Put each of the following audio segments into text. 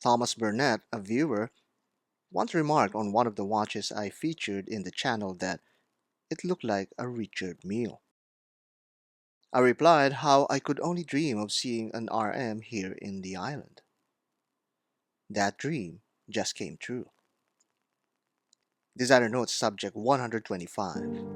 Thomas Burnett, a viewer, once remarked on one of the watches I featured in the channel that it looked like a Richard Mille. I replied how I could only dream of seeing an RM here in the island. That dream just came true. Designer Notes Subject 125.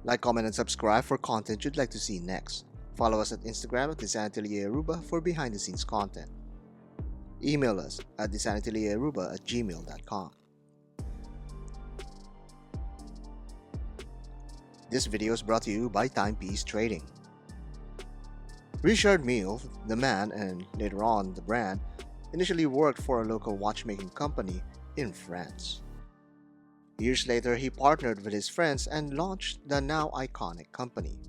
Like, comment, and subscribe for content you'd like to see next. Follow us at Instagram at Design Atelier Aruba for behind-the-scenes content. Email us at designatelieraruba@gmail.com. This video is brought to you by Timepiece Trading. Richard Mille, the man and later on the brand, initially worked for a local watchmaking company in France. Years later, he partnered with his friends and launched the now iconic company.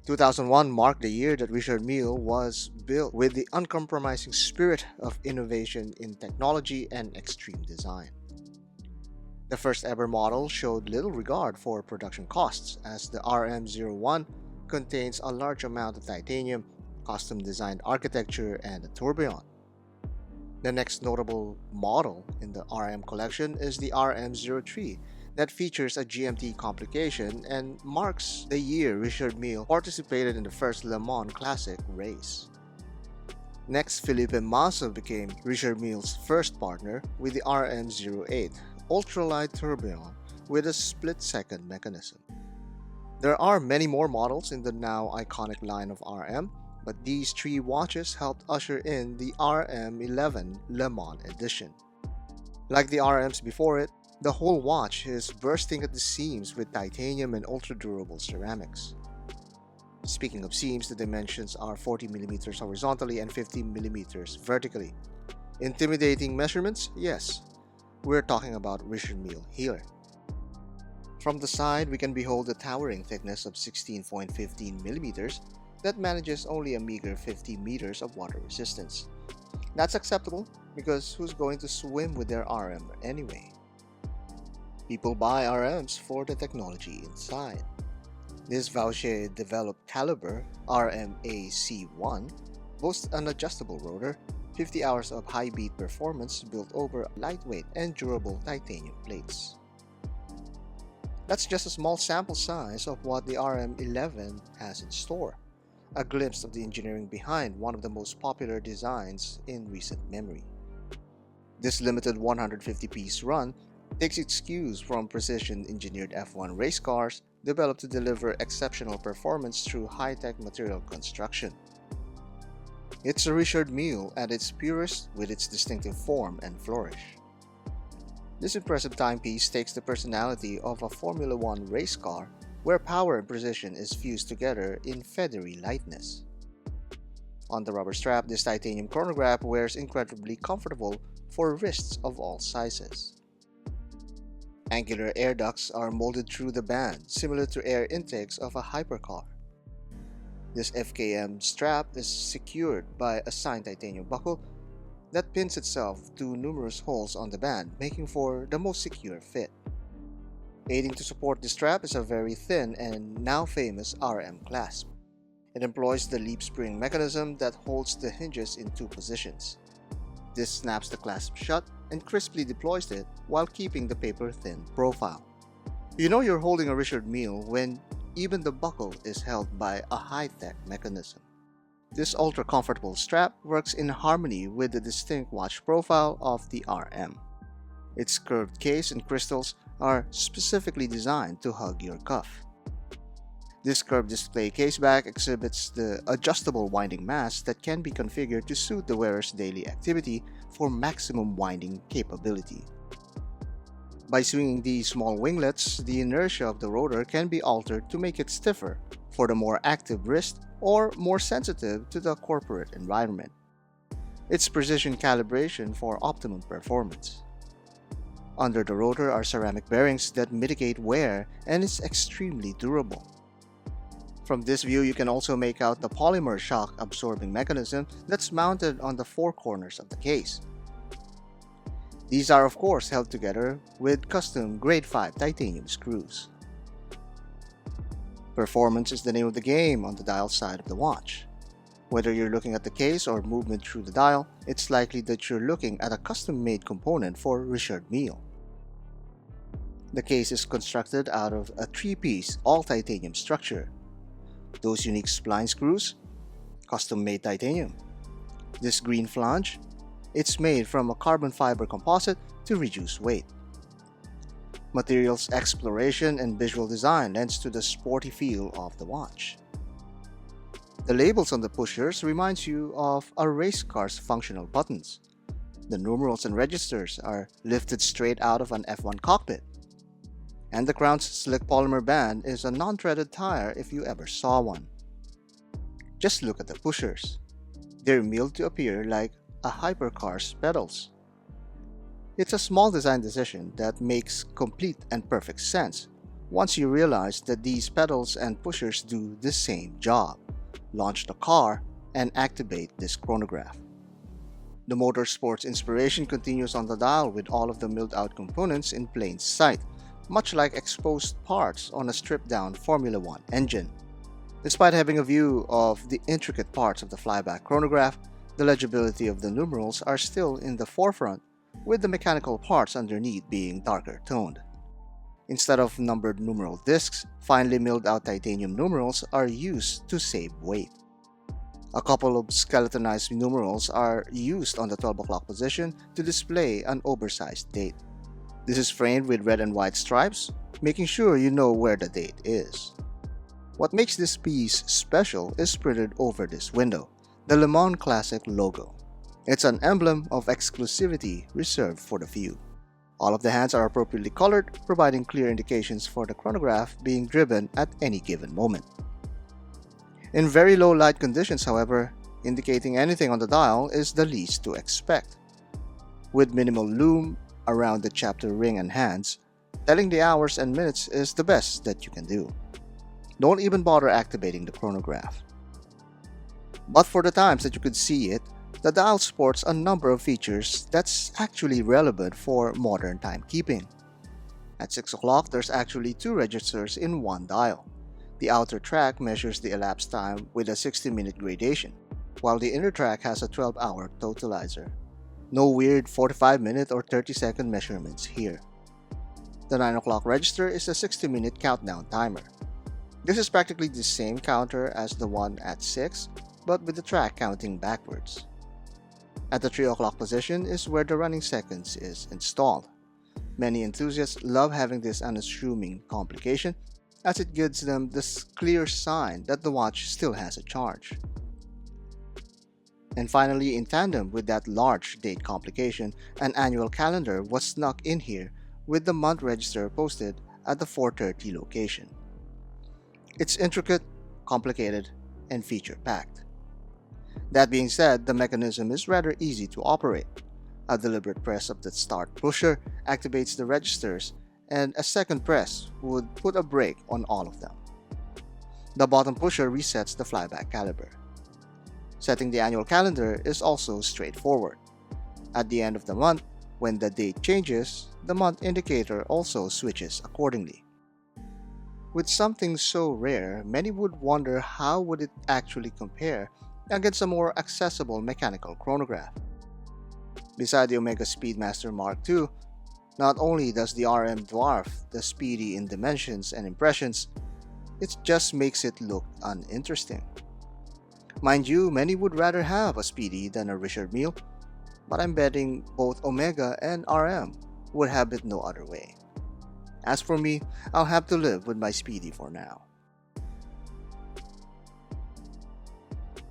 2001 marked the year that Richard Mille was built with the uncompromising spirit of innovation in technology and extreme design. The first ever model showed little regard for production costs, as the RM011 contains a large amount of titanium, custom-designed architecture, and a tourbillon. The next notable model in the RM collection is the RM003 that features a GMT complication and marks the year Richard Mille participated in the first Le Mans Classic race. Next, Felipe Massa became Richard Mille's first partner with the RM08 ultralight tourbillon with a split-second mechanism. There are many more models in the now iconic line of RM, but these three watches helped usher in the RM11 Lemans Edition. Like the RMs before it, the whole watch is bursting at the seams with titanium and ultra-durable ceramics. Speaking of seams, the dimensions are 40mm horizontally and 50mm vertically. Intimidating measurements? Yes. We're talking about Richard Mille here. From the side, we can behold the towering thickness of 16.15mm that manages only a meager 50 meters of water resistance. That's acceptable because who's going to swim with their RM anyway? People buy RMs for the technology inside. This Vaucher-developed caliber RMAC1 boasts an adjustable rotor, 50 hours of high-beat performance built over lightweight and durable titanium plates. That's just a small sample size of what the RM11 has in store. A glimpse of the engineering behind one of the most popular designs in recent memory. This limited 150-piece run takes its cues from precision-engineered F1 race cars developed to deliver exceptional performance through high-tech material construction. It's a Richard Mille at its purest with its distinctive form and flourish. This impressive timepiece takes the personality of a Formula One race car where power and precision is fused together in feathery lightness. On the rubber strap, this titanium chronograph wears incredibly comfortable for wrists of all sizes. Angular air ducts are molded through the band, similar to air intakes of a hypercar. This FKM strap is secured by a signed titanium buckle that pins itself to numerous holes on the band, making for the most secure fit. Aiding to support the strap is a very thin and now famous RM clasp. It employs the leap spring mechanism that holds the hinges in two positions. This snaps the clasp shut and crisply deploys it while keeping the paper-thin profile. You know you're holding a Richard Mille when even the buckle is held by a high-tech mechanism. This ultra-comfortable strap works in harmony with the distinct watch profile of the RM. Its curved case and crystals are specifically designed to hug your cuff. This curved display caseback exhibits the adjustable winding mass that can be configured to suit the wearer's daily activity for maximum winding capability. By swinging these small winglets, the inertia of the rotor can be altered to make it stiffer for the more active wrist or more sensitive to the corporate environment. It's precision calibration for optimum performance. Under the rotor are ceramic bearings that mitigate wear and is extremely durable. From this view, you can also make out the polymer shock absorbing mechanism that's mounted on the four corners of the case. These are of course held together with custom grade 5 titanium screws. Performance is the name of the game on the dial side of the watch. Whether you're looking at the case or movement through the dial, it's likely that you're looking at a custom-made component for Richard Mille. The case is constructed out of a 3-piece all-titanium structure. Those unique spline screws, custom-made titanium. This green flange, it's made from a carbon fiber composite to reduce weight. Materials exploration and visual design lends to the sporty feel of the watch. The labels on the pushers reminds you of a race car's functional buttons. The numerals and registers are lifted straight out of an F1 cockpit. And the crown's slick polymer band is a non-threaded tire if you ever saw one. Just look at the pushers. They're milled to appear like a hypercar's pedals. It's a small design decision that makes complete and perfect sense once you realize that these pedals and pushers do the same job: launch the car and activate this chronograph. The motorsports inspiration continues on the dial with all of the milled out components in plain sight, much like exposed parts on a stripped-down Formula 1 engine. Despite having a view of the intricate parts of the Flyback chronograph, the legibility of the numerals are still in the forefront, with the mechanical parts underneath being darker toned. Instead of numbered numeral discs, finely milled out titanium numerals are used to save weight. A couple of skeletonized numerals are used on the 12 o'clock position to display an oversized date. This is framed with red and white stripes, making sure you know where the date is. What makes this piece special is printed over this window, the Lemans Classic logo. It's an emblem of exclusivity reserved for the few. All of the hands are appropriately colored, providing clear indications for the chronograph being driven at any given moment. In very low light conditions, however, indicating anything on the dial is the least to expect. With minimal lume around the chapter ring and hands, telling the hours and minutes is the best that you can do. Don't even bother activating the chronograph. But for the times that you could see it, the dial sports a number of features that's actually relevant for modern timekeeping. At 6 o'clock, there's actually 2 registers in one dial. The outer track measures the elapsed time with a 60-minute gradation, while the inner track has a 12-hour totalizer. No weird 45-minute or 30-second measurements here. The 9 o'clock register is a 60-minute countdown timer. This is practically the same counter as the one at 6, but with the track counting backwards. At the 3 o'clock position is where the running seconds is installed. Many enthusiasts love having this unassuming complication, as it gives them this clear sign that the watch still has a charge. And finally, in tandem with that large date complication, an annual calendar was snuck in here with the month register posted at the 430 location. It's intricate, complicated, and feature-packed. That being said, the mechanism is rather easy to operate. A deliberate press of the start pusher activates the registers, and a second press would put a brake on all of them. The bottom pusher resets the flyback caliber. Setting the annual calendar is also straightforward. At the end of the month, when the date changes, the month indicator also switches accordingly. With something so rare, many would wonder how would it actually compare against a more accessible mechanical chronograph. Beside the Omega Speedmaster Mark II, not only does the RM dwarf the Speedy in dimensions and impressions, it just makes it look uninteresting. Mind you, many would rather have a Speedy than a Richard Mille, but I'm betting both Omega and RM would have it no other way. As for me, I'll have to live with my Speedy for now.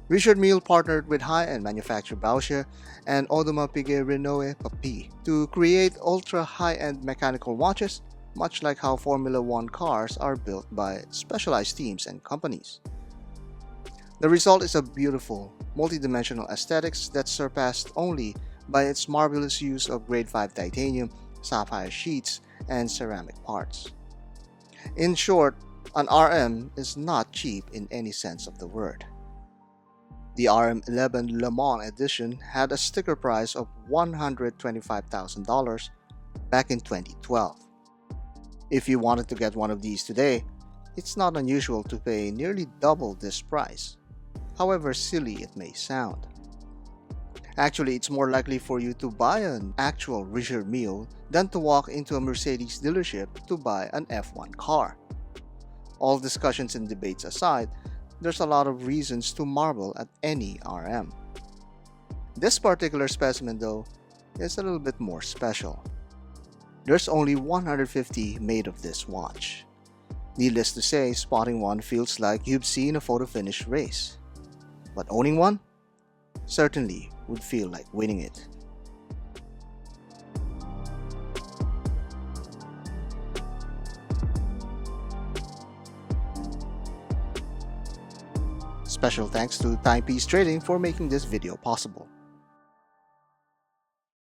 Richard Mille partnered with high-end manufacturer Bauscher and Audemars Piguet Renoir Papi to create ultra-high-end mechanical watches, much like how Formula One cars are built by specialized teams and companies. The result is a beautiful, multi-dimensional aesthetics that's surpassed only by its marvelous use of grade 5 titanium, sapphire sheets, and ceramic parts. In short, an RM is not cheap in any sense of the word. The RM11 Lemans Edition had a sticker price of $125,000 back in 2012. If you wanted to get one of these today, it's not unusual to pay nearly double this price, however silly it may sound. Actually, it's more likely for you to buy an actual Richard Mille than to walk into a Mercedes dealership to buy an F1 car. All discussions and debates aside, there's a lot of reasons to marvel at any RM. This particular specimen, though, is a little bit more special. There's only 150 made of this watch. Needless to say, spotting one feels like you've seen a photo finish race. But owning one certainly would feel like winning it. Special thanks to Timepiece Trading for making this video possible.